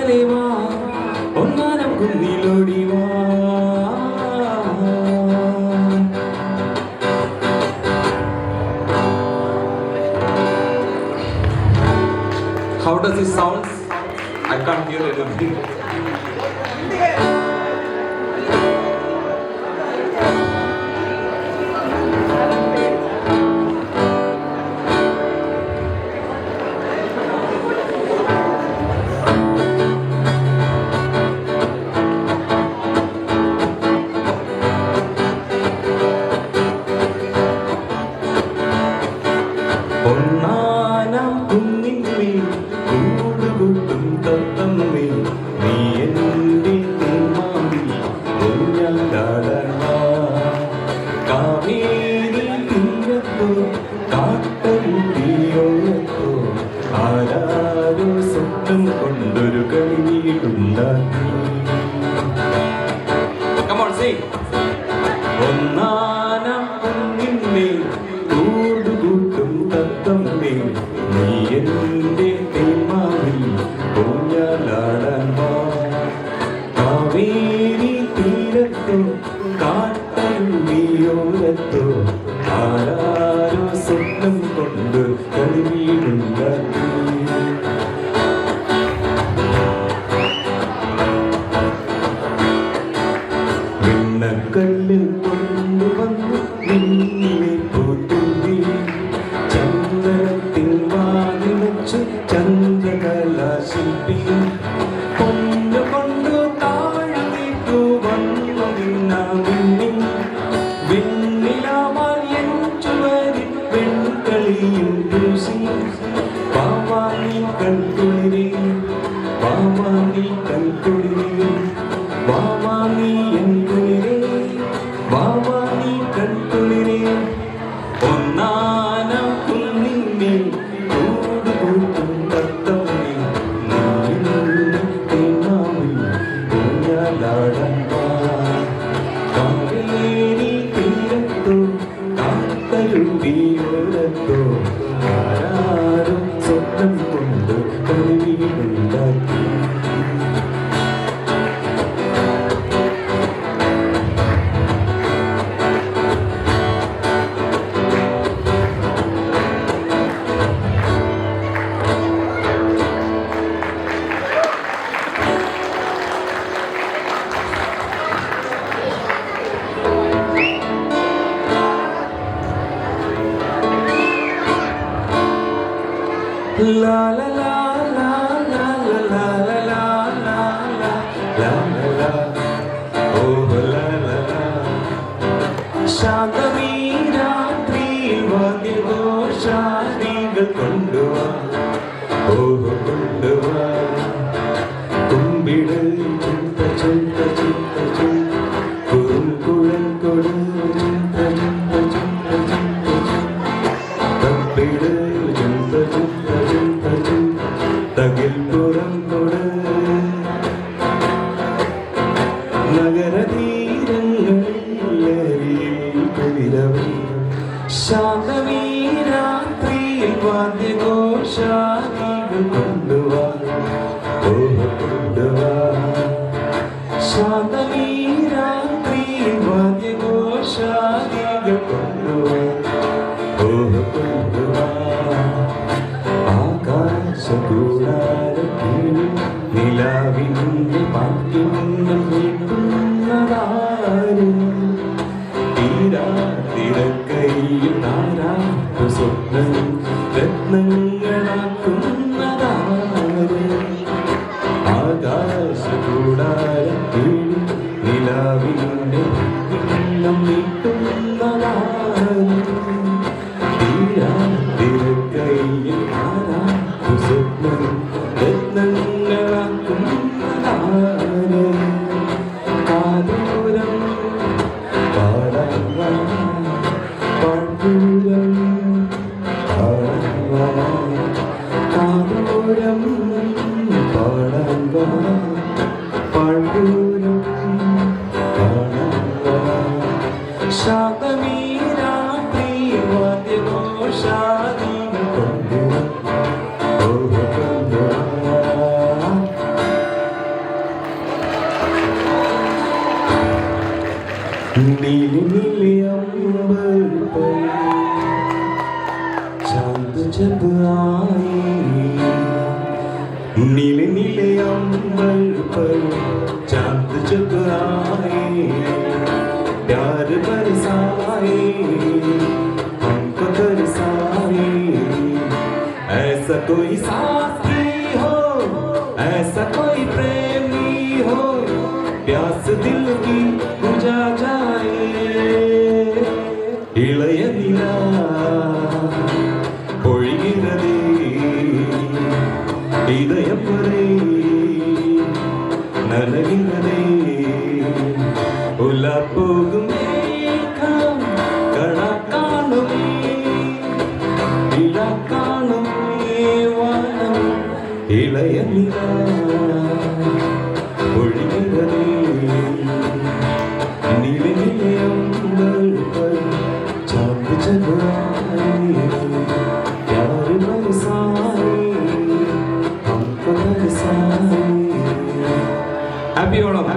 മേലെ വാ ഒന്നാനം കുന്നിലോടി വാ. How does it sound? I can't hear anything. ഒന്നാനം കുന്നിന്മേൽ കൂടുകൂട്ടും തത്തമ്മേ നീ എൻ്റെ തേന്മാവിൽ ഊഞ്ഞാലാടാൻ വാ. കാവേരി തീരത്തോ കാട്ടരുവിയോരത്തോ ആരാരോ സ്വപ്നം കൊണ്ടൊരു കളിവീടുണ്ടാക്കി. Come on, sing. ഒന്നാനം കുന്നിന്മേൽ കൂടുകൂട്ടും തത്തമ്മേ നീ എൻ്റെ തേന്മാവിൽ ഊഞ്ഞാലാടാൻ വാ. കാവേരി തീരത്തോ കാട്ടരുവിയോരത്തോ ആരാരോ സ്വപ്നം കൊണ്ട് കളിവീടുണ്ടാക്കി. വെണ്ണക്കല്ല് കൊണ്ടുവന്നു നിന്നിലെ പൂത്തുമ്പി ചന്ദനത്തിൽ വാതിലച്ചു ചന്ദ്രകലാശില്പി കൊണ്ടു താഴ്ന്നിട്ടു വന്നു നിന്നാമിന്നി വെണ്ണിലാവാൽ എൻ ചുവരിൽ വെൺകളിയും പൂസി വാവാനി കൺകുളിരേ വാവാനി കൺകുളിരേ വാവാനി എൻ കുളിരേ വാവാനി കൺകുളിരേ. ഒന്നാനം കുന്നിന്മേൽ കൂടുകൂട്ടും തത്തമ്മേ നീ എൻ്റെ തേന്മാവിൽ ഊഞ്ഞാലാടാൻ വാ. കാവേരി തീരത്തോ കാട്ടരുവിയോരത്തോ ആരാരും സ്വപ്നം കൊണ്ട് കളിവീടുണ്ടാക്കി. La la la la la la la la la la la la oh la la la. ശാന്തമീ രാത്രിയിൽ വാദ്യഘോഷാദികൾ കൊണ്ടുവാ ഓഹോ കൊണ്ടുവാ. കുമ്പിട് ചുണ്ട ചുണ്ട ചുണ്ട ചുണ്ട കുറുംകുഴൽ കൊടു ചുണ്ട ചുണ്ട ചുണ്ട ചുണ്ട തപ്പിട് ചുണ്ട ചുണ്ട ചുണ്ട ചുണ്ട തകിൽപ്പുറം കൊട്. നഗരതീരങ്ങളിൽ കുളിരവി ശാന്തമീ രാത്രിയിൽ വാദ്യഘോഷാദികൾ കൊണ്ടുവാ ഓഹോ കൊണ്ടുവാ. ശാന്തമീ രാത്രിയിൽ വാദ്യഘോഷാദികൾ കൊണ്ടുവാ ഓഹോ കൊണ്ടുവാ. ആകാശകൂടാരത്തിൽ നിലാവിൻ്റെ പാട്ടിന്നും നീട്ടുന്നതാരും തീരാതിരക്കൈയിൽ താരാട്ടു സ്വപ്നം രത്നങ്ങളാക്കുന്നതാരും. ആകാശകൂടാരത്തിൽ നിലാവിൻ്റെ പാട്ടിന്നും നീട്ടുന്നതാരും തീരാതിരക്കൈയിൽ താരാട്ടു സ്വപ്നം രത്നങ്ങളാക്കുന്നതാരും. കാതൂരം പാടാൻ വാ പാട്ടൂരം പാടാൻ വാ. കാതൂരം പാടാൻ വാ പാട്ടൂരം പാടാൻ വാ. ശാന്തമീ രാത്രി വാദ്യഘോഷാദികൾ കൊണ്ടുവാ ഓഹോ കൊണ്ടുവാ. पर चांद जब आए प्यार बरसाए हमको तरसाए ऐसा कोई साथी हो ऐसा कोई प्रेमी हो प्यास दिल की बुझा जाए ഇളയ നില പൊഴിகிறதே இதயம் வரை நனைகிறதே உலா போகும் மேகம் கணா காணும் இளா காணும் வானம் இளைய நிலா பொழிகிறதே नीले नीले अंबर पर चांद जब आए प्यार बरसाए हमको बरसाए हैप्पी ओणम